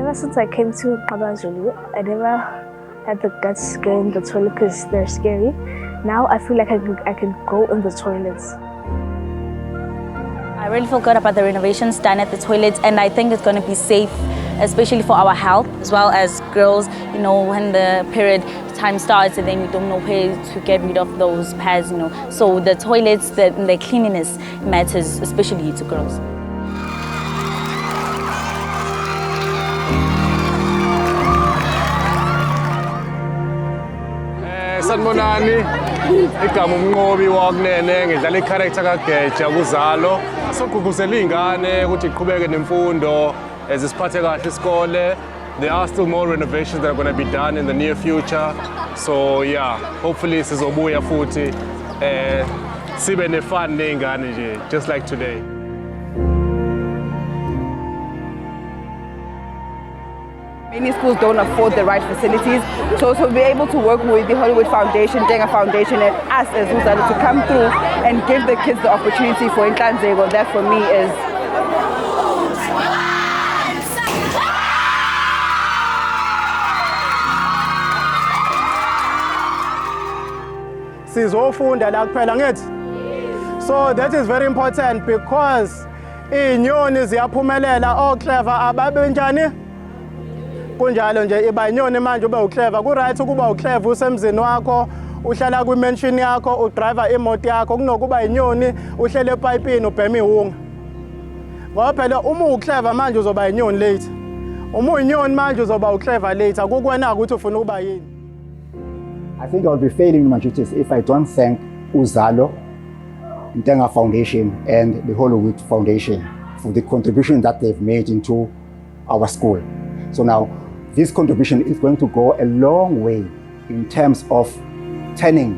Ever since I came to KwaZulu, I never had the guts to go in the toilet because they're scary. Now I feel like I can go in the toilets. I really feel good about the renovations done at the toilets, and I think it's going to be safe, especially for our health, as well as girls, you know, when the period time starts and then we don't know where to get rid of those pads, you know. So the toilets, the cleanliness matters, especially to girls. Sanibonani, igama umnqobi wakunene ngidlala i-character kaGeja kuZalo. Sogqugquzela iy'ngane ukuthi iqhubeke nemfundo zisiphathe kahle isikole. There are still more renovations that are going to be done in the near future. So yeah, hopefully sizobuya futhi sibe nefun ney'ngane nje, just like today. Many schools don't afford the right facilities, so to be able to work with the Hollywood Foundation, Denga Foundation, and us as Uzalo to come through and give the kids the opportunity for Inhlanzeko, that for me is sizofunda la kuphela ngithi. So that is very important because inyoni ziyaphumelela, clever ababe njani kunjalo nje iba inyoni manje ube uclever. Ku right ukuba uclever usemzini wakho, uhlala kwi mansion yakho, udriver imoto yakho, kunokuba inyoni uhlele epipini ubhema ihunga. Ngoba phela uma uclever manje uzoba inyoni later. Uma uyinyoni manje uzoba uclever later. Kukwena ukuthi ufuna ukuba yini. I think I'll be failing my duties if I don't thank Uzalo, Denga Foundation and the Hollywood Foundation for the contribution that they've made into our school. So now, this contribution is going to go a long way in terms of turning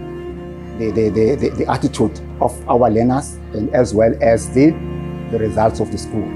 the attitude of our learners and as well as the results of the school.